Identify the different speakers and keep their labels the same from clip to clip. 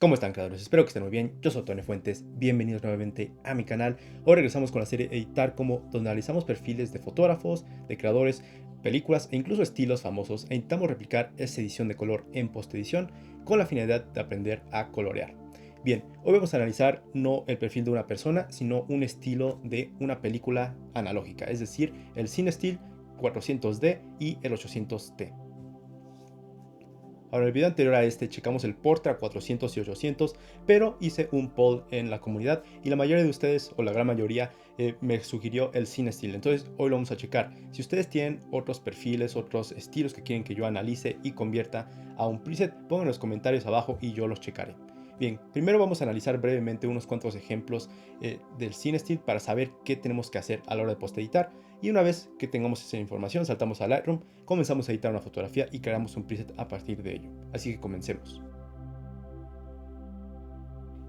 Speaker 1: ¿Cómo están, creadores? Espero que estén muy bien. Yo soy Tony Fuentes. Bienvenidos nuevamente a mi canal. Hoy regresamos con la serie Editar Como, donde analizamos perfiles de fotógrafos, de creadores, películas e incluso estilos famosos e intentamos replicar esa edición de color en postedición con la finalidad de aprender a colorear. Bien, hoy vamos a analizar no el perfil de una persona, sino un estilo de una película analógica, es decir, el CineStill 400D y el 800T. Ahora, en el video anterior a este checamos el Portra 400 y 800, pero hice un poll en la comunidad y la mayoría de ustedes, o la gran mayoría, me sugirió el CineStill. Entonces hoy lo vamos a checar. Si ustedes tienen otros perfiles, otros estilos que quieren que yo analice y convierta a un preset, pongan en los comentarios abajo y yo los checaré. Bien, primero vamos a analizar brevemente unos cuantos ejemplos del CineStill para saber qué tenemos que hacer a la hora de post-editar. Y una vez que tengamos esa información, saltamos a Lightroom, comenzamos a editar una fotografía y creamos un preset a partir de ello. Así que comencemos.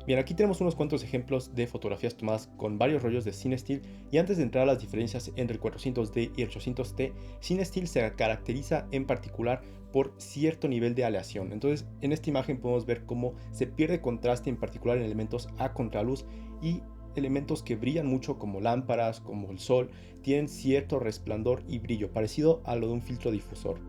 Speaker 1: Bien, aquí tenemos unos cuantos ejemplos de fotografías tomadas con varios rollos de CineStill, y antes de entrar a las diferencias entre el 400D y el 800T, CineStill se caracteriza en particular por cierto nivel de aleación. Entonces, en esta imagen podemos ver cómo se pierde contraste, en particular en elementos a contraluz, y elementos que brillan mucho como lámparas, como el sol, tienen cierto resplandor y brillo parecido a lo de un filtro difusor.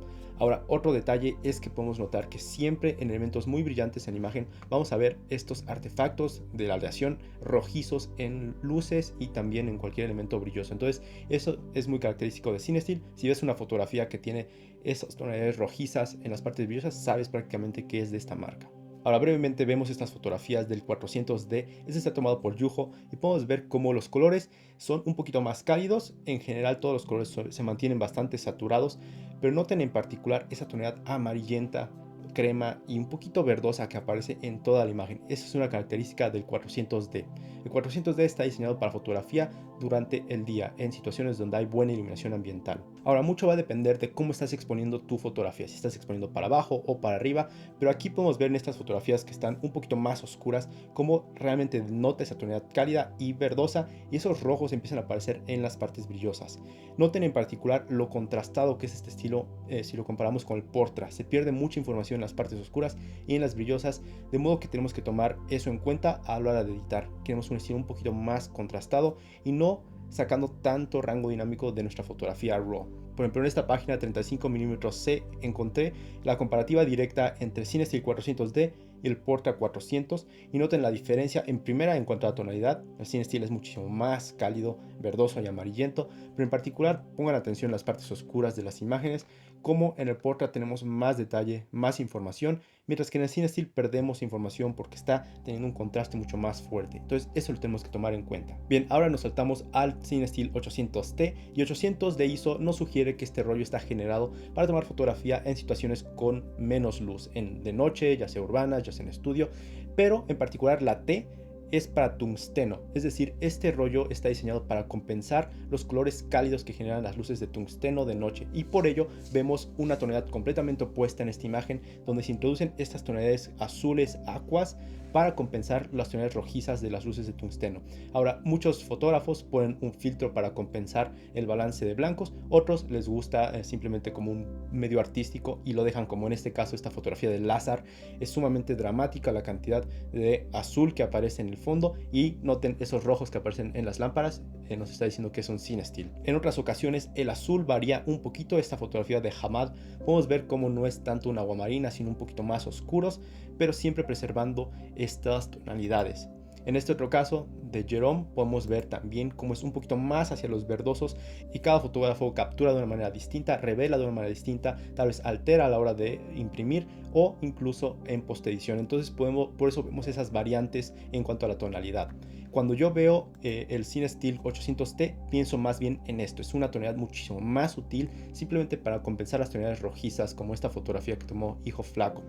Speaker 1: Ahora, otro detalle es que podemos notar que siempre en elementos muy brillantes en la imagen vamos a ver estos artefactos de la aleación rojizos en luces y también en cualquier elemento brilloso. Entonces, eso es muy característico de CineStill. Si ves una fotografía que tiene esas tonalidades rojizas en las partes brillosas, sabes prácticamente que es de esta marca. Ahora, brevemente vemos estas fotografías del 400D. Este está tomado por Yuho y podemos ver cómo los colores son un poquito más cálidos. En general todos los colores se mantienen bastante saturados, pero noten en particular esa tonalidad amarillenta, crema y un poquito verdosa que aparece en toda la imagen. Esa es una característica del 400D. El 400D está diseñado para fotografía durante el día, en situaciones donde hay buena iluminación ambiental. Ahora, mucho va a depender de cómo estás exponiendo tu fotografía, si estás exponiendo para abajo o para arriba, pero aquí podemos ver en estas fotografías que están un poquito más oscuras cómo realmente nota esa tonalidad cálida y verdosa, y esos rojos empiezan a aparecer en las partes brillosas. Noten en particular lo contrastado que es este estilo si lo comparamos con el Portra. Se pierde mucha información en las partes oscuras y en las brillosas, de modo que tenemos que tomar eso en cuenta a la hora de editar. Queremos un estilo un poquito más contrastado y no sacando tanto rango dinámico de nuestra fotografía RAW. Por ejemplo, en esta página 35mm C encontré la comparativa directa entre CineStill 400D y el Portra 400, y noten la diferencia en primera en cuanto a la tonalidad. El CineStill es muchísimo más cálido, verdoso y amarillento, pero en particular pongan atención en las partes oscuras de las imágenes, como en el Portra tenemos más detalle, más información, mientras que en el CineStill perdemos información porque está teniendo un contraste mucho más fuerte. Entonces eso lo tenemos que tomar en cuenta. Bien, ahora nos saltamos al CineStill 800T, y 800 de ISO nos sugiere que este rollo está generado para tomar fotografía en situaciones con menos luz, de noche, ya sea urbanas, ya sea en estudio, pero en particular la T es para tungsteno, es decir, este rollo está diseñado para compensar los colores cálidos que generan las luces de tungsteno de noche, y por ello vemos una tonalidad completamente opuesta en esta imagen, donde se introducen estas tonalidades azules aquas para compensar las tonalidades rojizas de las luces de tungsteno. Ahora, muchos fotógrafos ponen un filtro para compensar el balance de blancos, otros les gusta simplemente como un medio artístico y lo dejan, como en este caso esta fotografía de Lázaro. Es sumamente dramática la cantidad de azul que aparece en el fondo, y noten esos rojos que aparecen en las lámparas, nos está diciendo que es un CineStill. En otras ocasiones el azul varía un poquito. Esta fotografía de Hamad podemos ver cómo no es tanto un agua marina, sino un poquito más oscuros, pero siempre preservando estas tonalidades. En este otro caso de Jerome podemos ver también cómo es un poquito más hacia los verdosos, y cada fotógrafo captura de una manera distinta, revela de una manera distinta, tal vez altera a la hora de imprimir o incluso en postedición. Entonces por eso vemos esas variantes en cuanto a la tonalidad. Cuando yo veo el CineStill 800T, pienso más bien en esto. Es una tonalidad muchísimo más sutil, simplemente para compensar las tonalidades rojizas, como esta fotografía que tomó Hijo Flaco.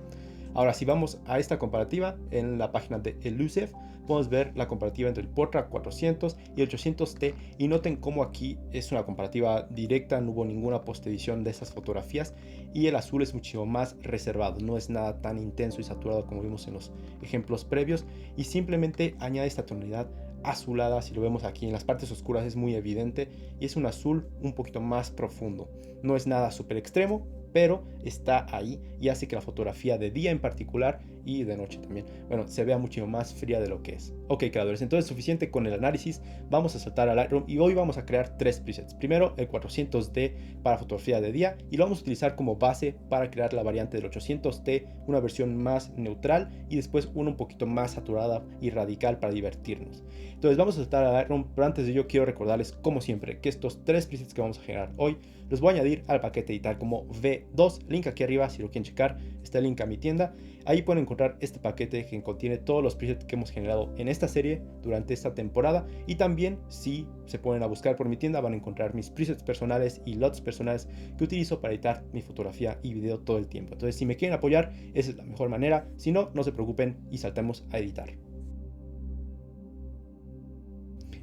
Speaker 1: Ahora, si vamos a esta comparativa en la página de Elusive, podemos ver la comparativa entre el Portra 400 y el 800T, y noten cómo aquí es una comparativa directa, no hubo ninguna postedición de esas fotografías, y el azul es muchísimo más reservado, no es nada tan intenso y saturado como vimos en los ejemplos previos, y simplemente añade esta tonalidad azulada. Si lo vemos aquí en las partes oscuras es muy evidente, y es un azul un poquito más profundo. No es nada súper extremo, pero está ahí y hace que la fotografía de día en particular y de noche también, bueno, se vea mucho más fría de lo que es. Ok, creadores, entonces suficiente con el análisis, vamos a saltar a Lightroom y hoy vamos a crear tres presets. Primero el 400D para fotografía de día y lo vamos a utilizar como base para crear la variante del 800D, una versión más neutral, y después una un poquito más saturada y radical para divertirnos. Entonces vamos a saltar a Lightroom, pero antes de ello quiero recordarles como siempre que estos tres presets que vamos a generar hoy los voy a añadir al paquete editar como V2, link aquí arriba si lo quieren checar, está el link a mi tienda. Ahí pueden encontrar este paquete que contiene todos los presets que hemos generado en esta serie durante esta temporada, y también si se ponen a buscar por mi tienda van a encontrar mis presets personales y LUTs personales que utilizo para editar mi fotografía y video todo el tiempo. Entonces si me quieren apoyar, esa es la mejor manera, si no, no se preocupen y saltemos a editar.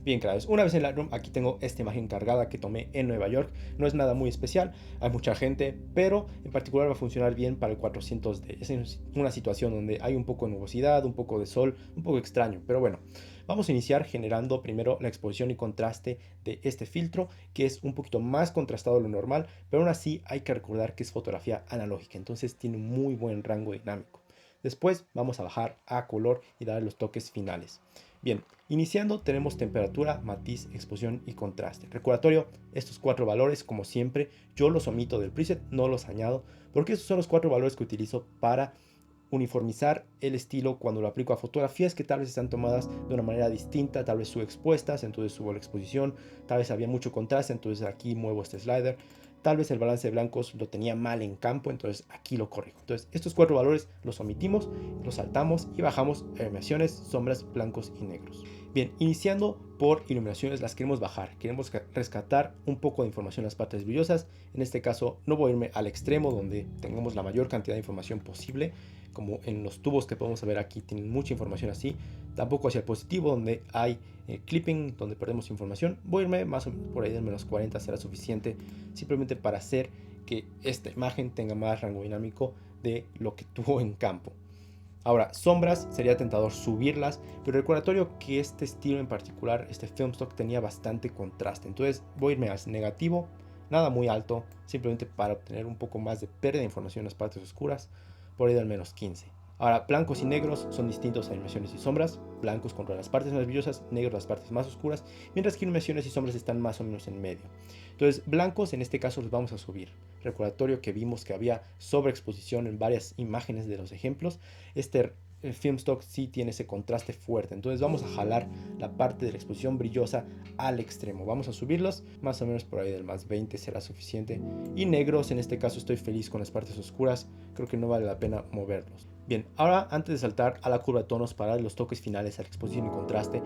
Speaker 1: Bien, creadores, una vez en Lightroom, aquí tengo esta imagen cargada que tomé en Nueva York. No es nada muy especial, hay mucha gente, pero en particular va a funcionar bien para el 400D. Es una situación donde hay un poco de nubosidad, un poco de sol, un poco extraño, pero bueno. Vamos a iniciar generando primero la exposición y contraste de este filtro, que es un poquito más contrastado de lo normal, pero aún así hay que recordar que es fotografía analógica, entonces tiene muy buen rango dinámico. Después vamos a bajar a color y darle los toques finales. Bien, iniciando tenemos temperatura, matiz, exposición y contraste. Recordatorio, estos cuatro valores, como siempre, yo los omito del preset, no los añado, porque estos son los cuatro valores que utilizo para uniformizar el estilo cuando lo aplico a fotografías que tal vez están tomadas de una manera distinta, tal vez subexpuestas, entonces subo la exposición, tal vez había mucho contraste, entonces aquí muevo este slider, tal vez el balance de blancos lo tenía mal en campo, entonces aquí lo corrijo. Entonces estos cuatro valores los omitimos, los saltamos y bajamos a iluminaciones, sombras, blancos y negros. Bien, iniciando por iluminaciones las queremos bajar, queremos rescatar un poco de información en las partes brillosas. En este caso no voy a irme al extremo donde tengamos la mayor cantidad de información posible, como en los tubos que podemos ver aquí tienen mucha información así, tampoco hacia el positivo donde hay clipping, donde perdemos información. Voy a irme más o menos por ahí del menos 40, será suficiente simplemente para hacer que esta imagen tenga más rango dinámico de lo que tuvo en campo. Ahora, sombras, sería tentador subirlas, pero recordatorio que este estilo en particular, este film stock, tenía bastante contraste. Entonces voy a irme al negativo, nada muy alto, simplemente para obtener un poco más de pérdida de información en las partes oscuras, por ahí del menos 15. Ahora, blancos y negros son distintos a iluminaciones y sombras. Blancos contra las partes más brillosas, negros las partes más oscuras, mientras que iluminaciones y sombras están más o menos en medio. Entonces, blancos en este caso los vamos a subir. Recordatorio que vimos que había sobreexposición en varias imágenes de los ejemplos. El film stock sí tiene ese contraste fuerte, entonces vamos a jalar la parte de la exposición brillosa al extremo. Vamos a subirlos más o menos por ahí del más 20 será suficiente. Y negros, en este caso estoy feliz con las partes oscuras, creo que no vale la pena moverlos. Bien, ahora antes de saltar a la curva de tonos para dar los toques finales a la exposición y contraste,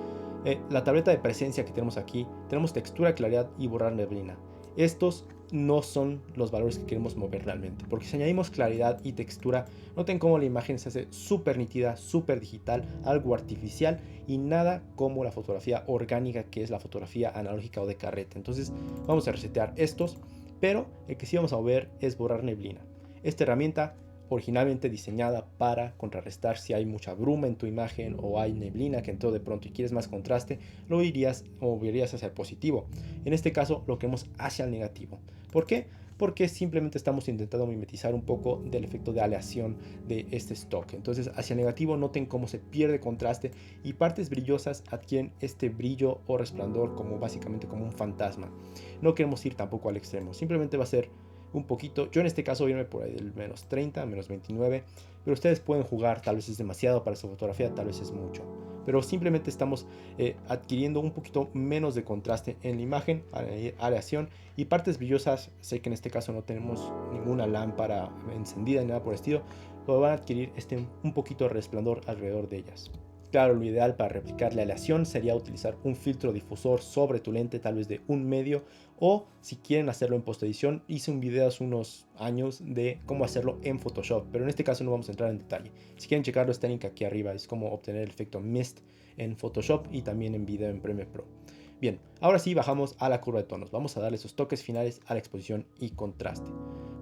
Speaker 1: la tableta de presencia que tenemos aquí, tenemos textura, claridad y borrar neblina. Estos no son los valores que queremos mover realmente, porque si añadimos claridad y textura, noten cómo la imagen se hace súper nítida, súper digital, algo artificial y nada como la fotografía orgánica que es la fotografía analógica o de carrete. Entonces vamos a resetear estos, pero el que sí vamos a mover es borrar neblina. Esta herramienta originalmente diseñada para contrarrestar si hay mucha bruma en tu imagen o hay neblina que entró de pronto y quieres más contraste, lo irías o moverías hacia el positivo. En este caso lo queremos hacia el negativo. ¿Por qué? Porque simplemente estamos intentando mimetizar un poco del efecto de aleación de este stock. Entonces hacia el negativo noten cómo se pierde contraste y partes brillosas adquieren este brillo o resplandor como básicamente como un fantasma. No queremos ir tampoco al extremo, simplemente va a ser un poquito. Yo en este caso voy a irme por ahí del menos 30, menos 29, pero ustedes pueden jugar, tal vez es demasiado para su fotografía, tal vez es mucho. Pero simplemente estamos adquiriendo un poquito menos de contraste en la imagen, aleación y partes brillosas. Sé que en este caso no tenemos ninguna lámpara encendida ni nada por el estilo, pero van a adquirir un poquito de resplandor alrededor de ellas. Claro, lo ideal para replicar la aleación sería utilizar un filtro difusor sobre tu lente, tal vez de 1 medio, o si quieren hacerlo en postedición, hice un video hace unos años de cómo hacerlo en Photoshop, pero en este caso no vamos a entrar en detalle. Si quieren checarlo, está el link aquí arriba, es cómo obtener el efecto mist en Photoshop y también en video en Premiere Pro. Bien, ahora sí bajamos a la curva de tonos, vamos a darle esos toques finales a la exposición y contraste.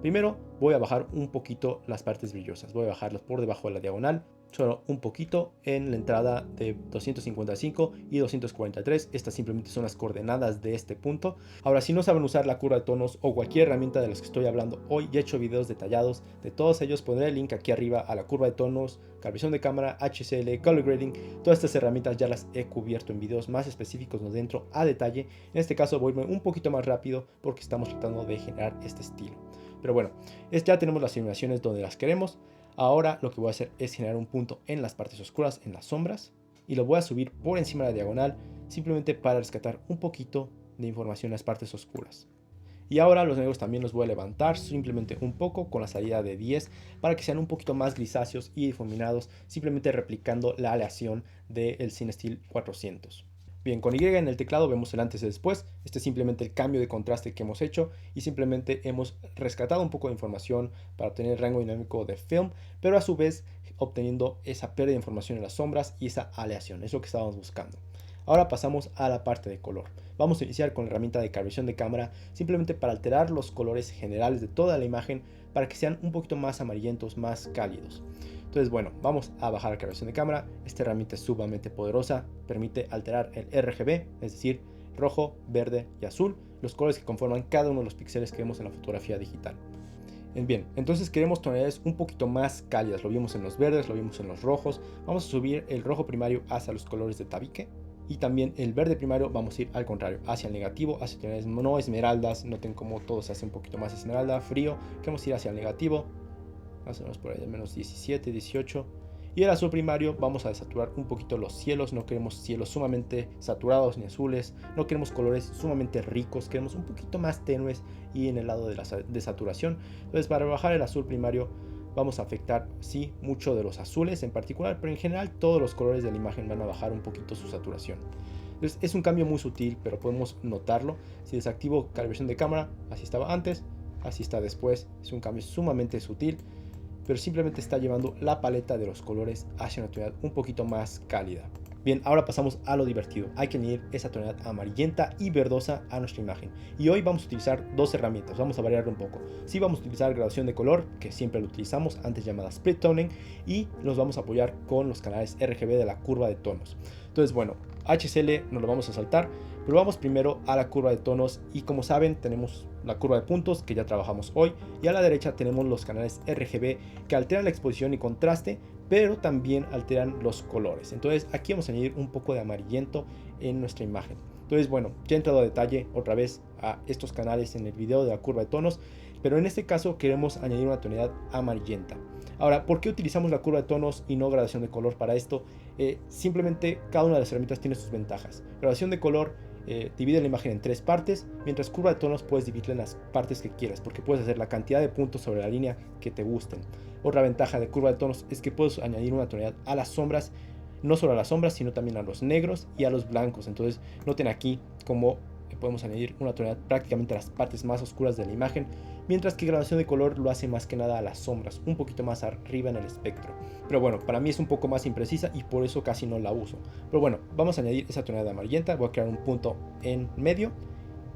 Speaker 1: Primero voy a bajar un poquito las partes brillosas, voy a bajarlas por debajo de la diagonal, solo un poquito en la entrada de 255 y 243. Estas simplemente son las coordenadas de este punto. Ahora, si no saben usar la curva de tonos o cualquier herramienta de las que estoy hablando hoy, ya he hecho videos detallados de todos ellos. Pondré el link aquí arriba a la curva de tonos, calibración de cámara, HCL, color grading. Todas estas herramientas ya las he cubierto en videos más específicos donde entro a detalle. En este caso voy un poquito más rápido porque estamos tratando de generar este estilo. Pero bueno, ya tenemos las iluminaciones donde las queremos. Ahora lo que voy a hacer es generar un punto en las partes oscuras, en las sombras, y lo voy a subir por encima de la diagonal, simplemente para rescatar un poquito de información en las partes oscuras. Y ahora los negros también los voy a levantar simplemente un poco con la salida de 10 para que sean un poquito más grisáceos y difuminados, simplemente replicando la aleación del CineStill 400. Bien, con Y en el teclado vemos el antes y después. Este es simplemente el cambio de contraste que hemos hecho y simplemente hemos rescatado un poco de información para obtener el rango dinámico de film, pero a su vez obteniendo esa pérdida de información en las sombras y esa aleación, es lo que estábamos buscando. Ahora pasamos a la parte de color. Vamos a iniciar con la herramienta de calibración de cámara simplemente para alterar los colores generales de toda la imagen para que sean un poquito más amarillentos, más cálidos. Entonces, bueno, vamos a bajar la calibración de cámara. Esta herramienta es sumamente poderosa, permite alterar el RGB, es decir, rojo, verde y azul, los colores que conforman cada uno de los píxeles que vemos en la fotografía digital. Bien, entonces queremos tonalidades un poquito más cálidas, lo vimos en los verdes, lo vimos en los rojos. Vamos a subir el rojo primario hacia los colores de tabique. Y también el verde primario vamos a ir al contrario, hacia el negativo, hacia tonalidades no esmeraldas. Noten cómo todo se hace un poquito más esmeralda, frío. Queremos ir hacia el negativo, más o menos por ahí de menos 17, 18. Y el azul primario vamos a desaturar un poquito los cielos. No queremos cielos sumamente saturados ni azules. No queremos colores sumamente ricos. Queremos un poquito más tenues y en el lado de la desaturación. Entonces, para bajar el azul primario vamos a afectar, sí, mucho de los azules en particular, pero en general todos los colores de la imagen van a bajar un poquito su saturación. Entonces es un cambio muy sutil, pero podemos notarlo. Si desactivo calibración de cámara, así estaba antes, así está después. Es un cambio sumamente sutil, pero simplemente está llevando la paleta de los colores hacia una tonalidad un poquito más cálida. Bien, ahora pasamos a lo divertido. Hay que añadir esa tonalidad amarillenta y verdosa a nuestra imagen. Y hoy vamos a utilizar dos herramientas, vamos a variarlo un poco. Sí, vamos a utilizar gradación de color, que siempre lo utilizamos, antes llamada split toning, y nos vamos a apoyar con los canales RGB de la curva de tonos. Entonces, bueno, HCL nos lo vamos a saltar, pero vamos primero a la curva de tonos y como saben tenemos la curva de puntos que ya trabajamos hoy y a la derecha tenemos los canales RGB que alteran la exposición y contraste, pero también alteran los colores. Entonces aquí vamos a añadir un poco de amarillento en nuestra imagen. Entonces, bueno, ya he entrado a detalle otra vez a estos canales en el video de la curva de tonos, pero en este caso queremos añadir una tonalidad amarillenta. Ahora, ¿por qué utilizamos la curva de tonos y no gradación de color para esto? Simplemente cada una de las herramientas tiene sus ventajas. Gradación de color divide la imagen en tres partes, mientras curva de tonos puedes dividirla en las partes que quieras, porque puedes hacer la cantidad de puntos sobre la línea que te gusten. Otra ventaja de curva de tonos es que puedes añadir una tonalidad a las sombras, no solo a las sombras, sino también a los negros y a los blancos. Entonces, noten aquí cómo podemos añadir una tonalidad prácticamente a las partes más oscuras de la imagen, mientras que gradación de color lo hace más que nada a las sombras, un poquito más arriba en el espectro. Pero bueno, para mí es un poco más imprecisa y por eso casi no la uso. Pero bueno, vamos a añadir esa tonalidad amarillenta, voy a crear un punto en medio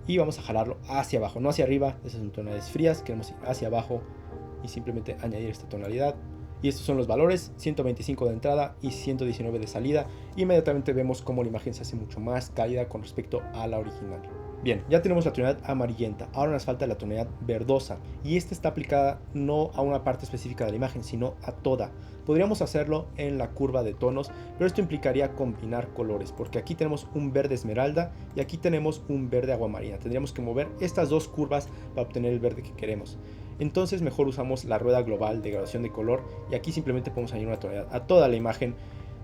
Speaker 1: y vamos a jalarlo hacia abajo, no hacia arriba. Esas son tonalidades frías, queremos ir hacia abajo y simplemente añadir esta tonalidad. Y estos son los valores, 125 de entrada y 119 de salida. Inmediatamente vemos cómo la imagen se hace mucho más cálida con respecto a la original. Bien, ya tenemos la tonalidad amarillenta, ahora nos falta la tonalidad verdosa y esta está aplicada no a una parte específica de la imagen, sino a toda. Podríamos hacerlo en la curva de tonos, pero esto implicaría combinar colores, porque aquí tenemos un verde esmeralda y aquí tenemos un verde aguamarina. Tendríamos que mover estas dos curvas para obtener el verde que queremos. Entonces mejor usamos la rueda global de gradación de color y aquí simplemente podemos añadir una tonalidad a toda la imagen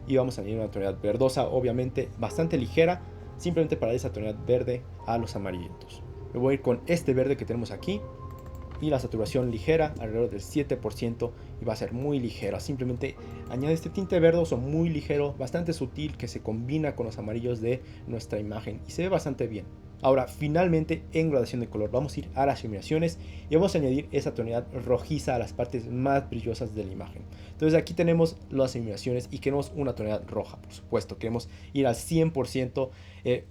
Speaker 1: y vamos a añadir una tonalidad verdosa, obviamente bastante ligera, simplemente para esa tonalidad verde a los amarillentos. Me voy a ir con este verde que tenemos aquí y la saturación ligera alrededor del 7% y va a ser muy ligera. Simplemente añade este tinte verdoso muy ligero, bastante sutil, que se combina con los amarillos de nuestra imagen y se ve bastante bien. Ahora, finalmente, en gradación de color, vamos a ir a las iluminaciones y vamos a añadir esa tonalidad rojiza a las partes más brillosas de la imagen. Entonces aquí tenemos las iluminaciones y queremos una tonalidad roja, por supuesto. Queremos ir al 100%.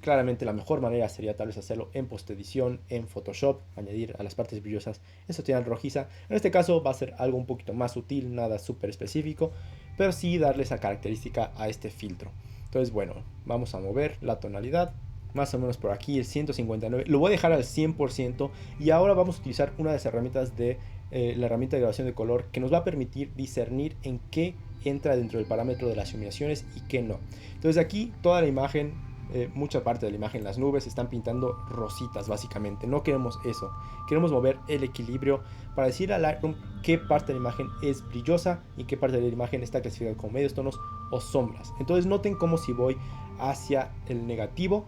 Speaker 1: Claramente la mejor manera sería tal vez hacerlo en postedición, en Photoshop, añadir a las partes brillosas esa tonalidad rojiza. En este caso va a ser algo un poquito más sutil, nada súper específico, pero sí darle esa característica a este filtro. Entonces, bueno, vamos a mover la tonalidad más o menos por aquí, el 159. Lo voy a dejar al 100% y ahora vamos a utilizar una de las herramientas de la herramienta de grabación de color que nos va a permitir discernir en qué entra dentro del parámetro de las iluminaciones y qué no. Entonces aquí toda la imagen, mucha parte de la imagen, las nubes están pintando rositas básicamente. No queremos eso. Queremos mover el equilibrio para decir a Lightroom qué parte de la imagen es brillosa y qué parte de la imagen está clasificada como medios tonos o sombras. Entonces noten cómo si voy hacia el negativo,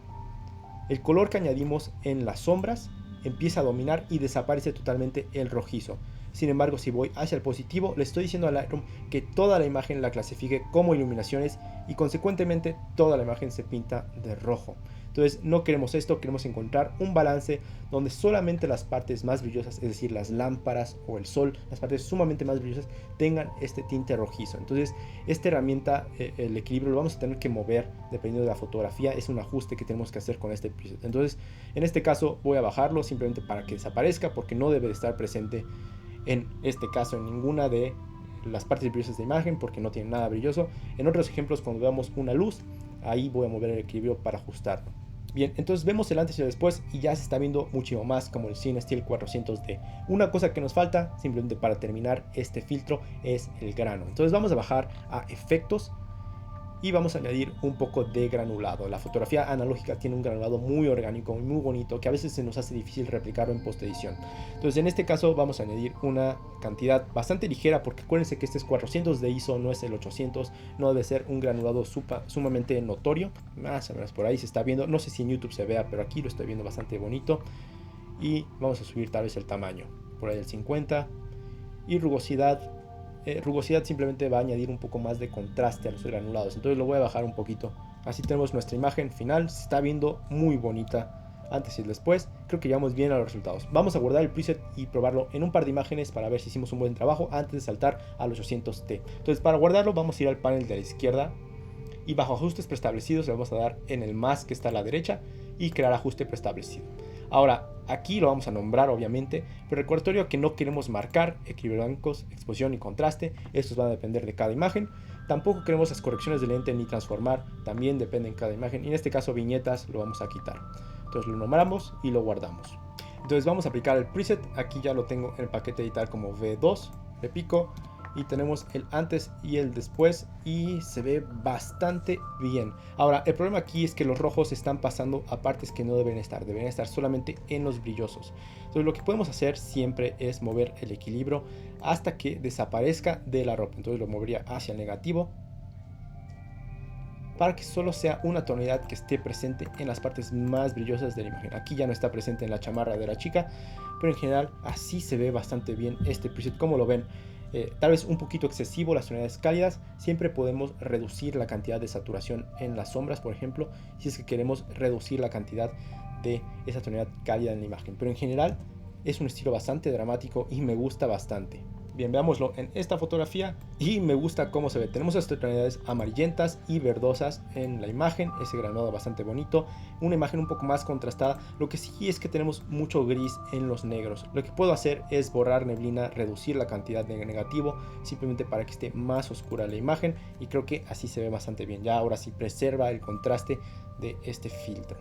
Speaker 1: el color que añadimos en las sombras empieza a dominar y desaparece totalmente el rojizo. Sin embargo, si voy hacia el positivo, le estoy diciendo a Lightroom que toda la imagen la clasifique como iluminaciones y consecuentemente toda la imagen se pinta de rojo. Entonces no queremos esto, queremos encontrar un balance donde solamente las partes más brillosas, es decir, las lámparas o el sol, las partes sumamente más brillosas, tengan este tinte rojizo. Entonces esta herramienta, el equilibrio, lo vamos a tener que mover dependiendo de la fotografía. Es un ajuste que tenemos que hacer con este preset. Entonces en este caso voy a bajarlo simplemente para que desaparezca, porque no debe de estar presente en este caso en ninguna de las partes brillosas de imagen, porque no tiene nada brilloso. En otros ejemplos, cuando veamos una luz, ahí voy a mover el equilibrio para ajustarlo. Bien, entonces vemos el antes y el después y ya se está viendo muchísimo más como el CineStill 400D. Una cosa que nos falta, simplemente para terminar este filtro, es el grano. Entonces vamos a bajar a efectos y vamos a añadir un poco de granulado. La fotografía analógica tiene un granulado muy orgánico y muy bonito que a veces se nos hace difícil replicarlo en postedición. Entonces en este caso vamos a añadir una cantidad bastante ligera, porque acuérdense que este es 400 de ISO, no es el 800, no debe ser un granulado sumamente notorio. Más o menos por ahí se está viendo, no sé si en YouTube se vea, pero aquí lo estoy viendo bastante bonito. Y vamos a subir tal vez el tamaño, por ahí el 50. Y rugosidad. Rugosidad simplemente va a añadir un poco más de contraste a los granulados, entonces lo voy a bajar un poquito. Así tenemos nuestra imagen final, se está viendo muy bonita antes y después. Creo que llevamos bien a los resultados. Vamos a guardar el preset y probarlo en un par de imágenes para ver si hicimos un buen trabajo antes de saltar al 800T. Entonces para guardarlo vamos a ir al panel de la izquierda y bajo ajustes preestablecidos le vamos a dar en el más que está a la derecha y crear ajuste preestablecido. Ahora, aquí lo vamos a nombrar obviamente, pero recordatorio que no queremos marcar equilibrio blancos, exposición y contraste. Estos van a depender de cada imagen. Tampoco queremos las correcciones de lente ni transformar, también depende en cada imagen. Y en este caso viñetas lo vamos a quitar. Entonces lo nombramos y lo guardamos. Entonces vamos a aplicar el preset. Aquí ya lo tengo en el paquete editar como V2. Le pico y tenemos el antes y el después y se ve bastante bien. Ahora el problema aquí es que los rojos están pasando a partes que no deben estar solamente en los brillosos. Entonces lo que podemos hacer siempre es mover el equilibrio hasta que desaparezca de la ropa. Entonces lo movería hacia el negativo para que solo sea una tonalidad que esté presente en las partes más brillosas de la imagen. Aquí ya no está presente en la chamarra de la chica, pero en general así se ve bastante bien este preset. Como lo ven, tal vez un poquito excesivo las tonalidades cálidas. Siempre podemos reducir la cantidad de saturación en las sombras, por ejemplo, si es que queremos reducir la cantidad de esa tonalidad cálida en la imagen. Pero en general es un estilo bastante dramático y me gusta bastante. Bien, veámoslo en esta fotografía y me gusta cómo se ve. Tenemos estas tonalidades amarillentas y verdosas en la imagen, ese granulado bastante bonito, una imagen un poco más contrastada. Lo que sí es que tenemos mucho gris en los negros. Lo que puedo hacer es borrar neblina, reducir la cantidad de negativo, simplemente para que esté más oscura la imagen, y creo que así se ve bastante bien. Ya ahora sí preserva el contraste de este filtro.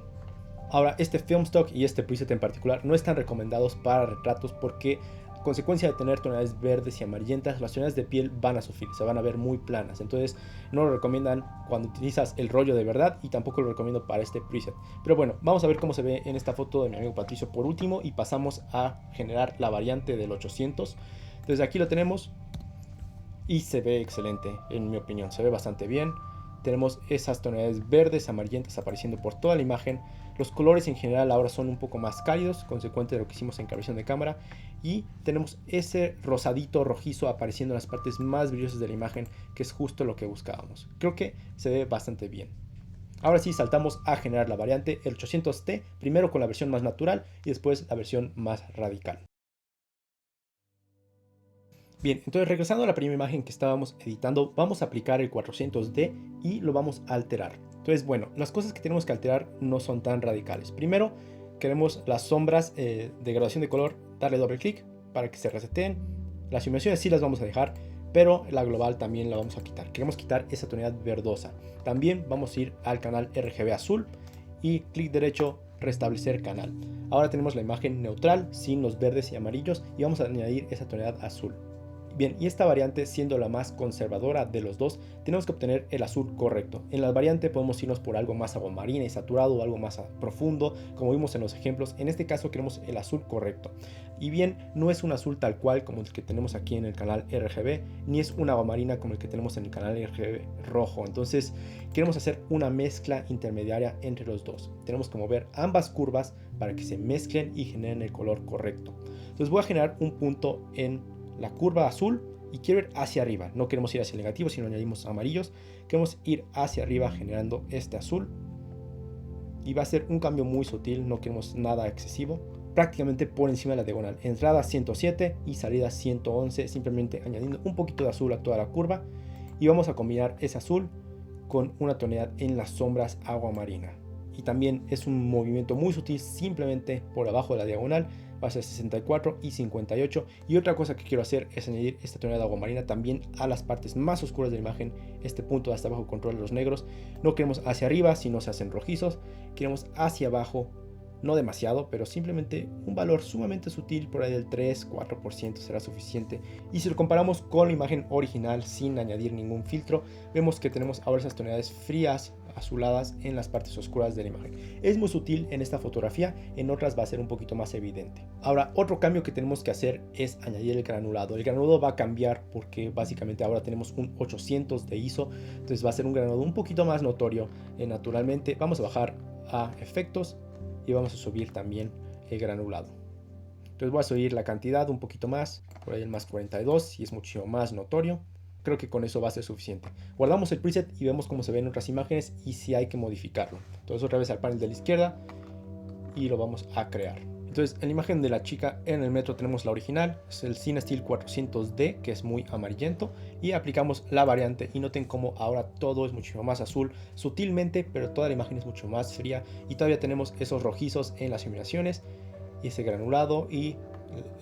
Speaker 1: Ahora, este film stock y este preset en particular no están recomendados para retratos porque, consecuencia de tener tonalidades verdes y amarillentas, las tonalidades de piel van a sufrir, se van a ver muy planas. Entonces no lo recomiendan cuando utilizas el rollo de verdad, y tampoco lo recomiendo para este preset. Pero bueno, vamos a ver cómo se ve en esta foto de mi amigo Patricio por último y pasamos a generar la variante del 800. Entonces aquí lo tenemos y se ve excelente, en mi opinión, se ve bastante bien. Tenemos esas tonalidades verdes, amarillentas apareciendo por toda la imagen. Los colores en general ahora son un poco más cálidos, consecuente de lo que hicimos en calibración de cámara. Y tenemos ese rosadito rojizo apareciendo en las partes más brillosas de la imagen, que es justo lo que buscábamos. Creo que se ve bastante bien. Ahora sí saltamos a generar la variante el 800T, primero con la versión más natural y después la versión más radical. Bien, entonces regresando a la primera imagen que estábamos editando, vamos a aplicar el 400D y lo vamos a alterar. Entonces, bueno, las cosas que tenemos que alterar no son tan radicales. Primero, queremos las sombras de graduación de color, darle doble clic para que se reseteen. Las simulaciones sí las vamos a dejar, pero la global también la vamos a quitar. Queremos quitar esa tonalidad verdosa. También vamos a ir al canal RGB azul y clic derecho, restablecer canal. Ahora tenemos la imagen neutral sin los verdes y amarillos y vamos a añadir esa tonalidad azul. Bien, y esta variante siendo la más conservadora de los dos, tenemos que obtener el azul correcto. En la variante podemos irnos por algo más aguamarina y saturado o algo más profundo, como vimos en los ejemplos. En este caso queremos el azul correcto. Y bien, no es un azul tal cual como el que tenemos aquí en el canal RGB, ni es una aguamarina como el que tenemos en el canal RGB rojo. Entonces queremos hacer una mezcla intermediaria entre los dos. Tenemos que mover ambas curvas para que se mezclen y generen el color correcto. Entonces voy a generar un punto en la curva azul y quiero ir hacia arriba. No queremos ir hacia el negativo, sino añadimos amarillos. Queremos ir hacia arriba generando este azul. Y va a ser un cambio muy sutil, no queremos nada excesivo. Prácticamente por encima de la diagonal. Entrada 107 y salida 111, simplemente añadiendo un poquito de azul a toda la curva. Y vamos a combinar ese azul con una tonalidad en las sombras agua marina. Y también es un movimiento muy sutil, simplemente por abajo de la diagonal. Va a ser 64 y 58. Y otra cosa que quiero hacer es añadir esta tonalidad de agua marina también a las partes más oscuras de la imagen. Este punto de hasta abajo controla los negros. No queremos hacia arriba si no se hacen rojizos. Queremos hacia abajo, no demasiado, pero simplemente un valor sumamente sutil, por ahí del 3-4% será suficiente. Y si lo comparamos con la imagen original sin añadir ningún filtro, vemos que tenemos ahora esas tonalidades frías, azuladas en las partes oscuras de la imagen. Es muy sutil en esta fotografía, en otras va a ser un poquito más evidente. Ahora, otro cambio que tenemos que hacer es añadir el granulado. El granulado va a cambiar porque básicamente ahora tenemos un 800 de ISO, entonces va a ser un granulado un poquito más notorio. Naturalmente vamos a bajar a efectos y vamos a subir también el granulado. Entonces voy a subir la cantidad un poquito más, por ahí el más 42 y es mucho más notorio. Creo que con eso va a ser suficiente. Guardamos el preset y vemos cómo se ven otras imágenes y si hay que modificarlo. Entonces otra vez al panel de la izquierda y lo vamos a crear. Entonces en la imagen de la chica en el metro tenemos la original, es el CineStill 400D, que es muy amarillento, y aplicamos la variante y noten cómo ahora todo es mucho más azul, sutilmente, pero toda la imagen es mucho más fría y todavía tenemos esos rojizos en las simulaciones y ese granulado y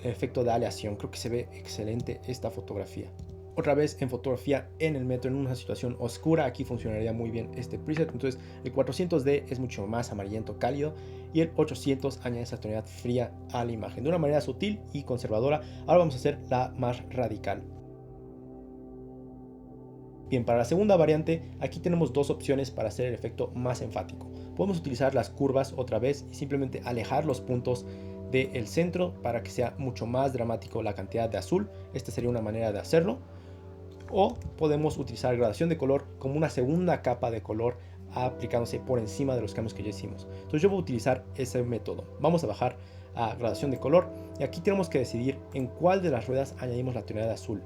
Speaker 1: el efecto de aleación. Creo que se ve excelente esta fotografía. Otra vez en fotografía en el metro en una situación oscura, aquí funcionaría muy bien este preset. Entonces el 400D es mucho más amarillento cálido y el 800 añade esa tonalidad fría a la imagen de una manera sutil y conservadora. Ahora vamos a hacer la más radical. Bien, para la segunda variante aquí tenemos dos opciones para hacer el efecto más enfático. Podemos utilizar las curvas otra vez y simplemente alejar los puntos del centro para que sea mucho más dramático la cantidad de azul. Esta sería una manera de hacerlo. O podemos utilizar gradación de color como una segunda capa de color aplicándose por encima de los cambios que ya hicimos. Entonces yo voy a utilizar ese método. Vamos a bajar a gradación de color y aquí tenemos que decidir en cuál de las ruedas añadimos la tonalidad azul.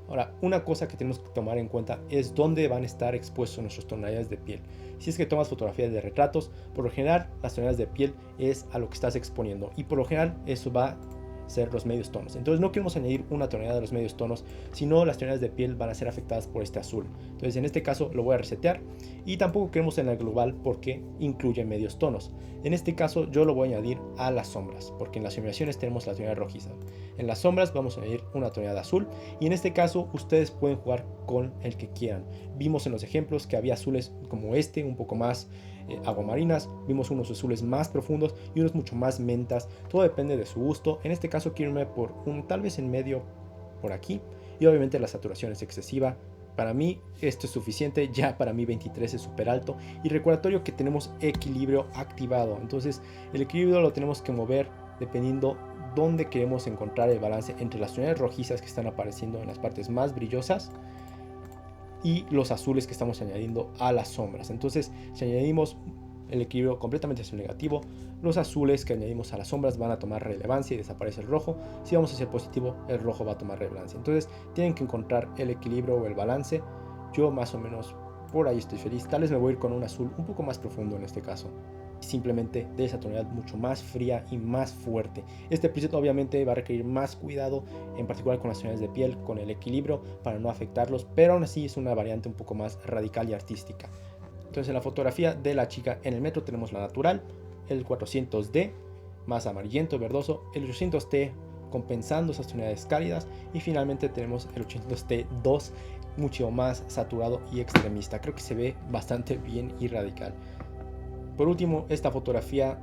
Speaker 1: Ahora, una cosa que tenemos que tomar en cuenta es dónde van a estar expuestos nuestras tonalidades de piel. Si es que tomas fotografías de retratos, por lo general las tonalidades de piel es a lo que estás exponiendo y por lo general eso va ser los medios tonos. Entonces no queremos añadir una tonalidad de los medios tonos, sino las tonalidades de piel van a ser afectadas por este azul. Entonces en este caso lo voy a resetear y tampoco queremos en el global porque incluye medios tonos. En este caso yo lo voy a añadir a las sombras, porque en las simulaciones tenemos la tonalidad rojiza. En las sombras vamos a añadir una tonalidad azul y en este caso ustedes pueden jugar con el que quieran. Vimos en los ejemplos que había azules como este, un poco más aguamarinas, vimos unos azules más profundos y unos mucho más mentas, todo depende de su gusto. En este caso quiero irme por un tal vez en medio por aquí y obviamente la saturación es excesiva. Para mí esto es suficiente, ya para mí 23 es súper alto y recordatorio que tenemos equilibrio activado, entonces el equilibrio lo tenemos que mover dependiendo dónde queremos encontrar el balance entre las tonalidades rojizas que están apareciendo en las partes más brillosas y los azules que estamos añadiendo a las sombras. Entonces si añadimos el equilibrio completamente hacia el negativo, los azules que añadimos a las sombras van a tomar relevancia y desaparece el rojo. Si vamos hacia el positivo, el rojo va a tomar relevancia. Entonces tienen que encontrar el equilibrio o el balance. Yo más o menos por ahí estoy feliz. Tal vez me voy a ir con un azul un poco más profundo en este caso. Simplemente de esa tonalidad mucho más fría y más fuerte. Este preset obviamente va a requerir más cuidado, en particular con las tonalidades de piel, con el equilibrio, para no afectarlos, pero aún así es una variante un poco más radical y artística. Entonces en la fotografía de la chica en el metro tenemos la natural, el 400D, más amarillento, verdoso, el 800T compensando esas tonalidades cálidas, y finalmente tenemos el 800T2 mucho más saturado y extremista. Creo que se ve bastante bien y radical. Por último, esta fotografía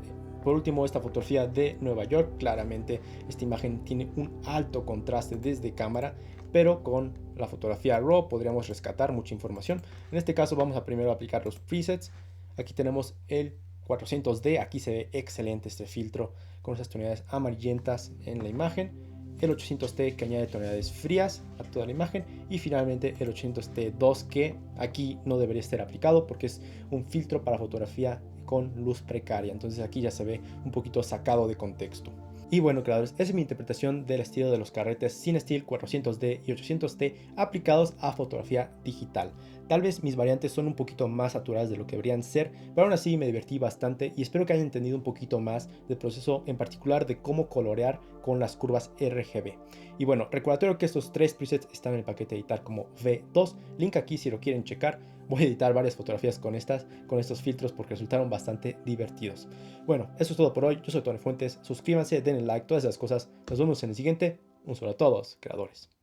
Speaker 1: de Nueva York. Claramente esta imagen tiene un alto contraste desde cámara, pero con la fotografía RAW podríamos rescatar mucha información. En este caso vamos a primero aplicar los presets. Aquí tenemos el 400D, aquí se ve excelente este filtro con esas tonalidades amarillentas en la imagen. El 800T que añade tonalidades frías a toda la imagen, y finalmente el 800T2 que aquí no debería estar aplicado porque es un filtro para fotografía con luz precaria, entonces aquí ya se ve un poquito sacado de contexto. Y bueno, creadores, esa es mi interpretación del estilo de los carretes CineStill 400D y 800T aplicados a fotografía digital. Tal vez mis variantes son un poquito más saturadas de lo que deberían ser, pero aún así me divertí bastante y espero que hayan entendido un poquito más del proceso, en particular de cómo colorear con las curvas RGB. Y bueno, recordatorio que estos tres presets están en el paquete editar como V2, link aquí si lo quieren checar. Voy a editar varias fotografías con estos filtros porque resultaron bastante divertidos. Bueno, eso es todo por hoy. Yo soy Tony Fuentes. Suscríbanse, denle like, todas esas cosas. Nos vemos en el siguiente. Un saludo a todos, creadores.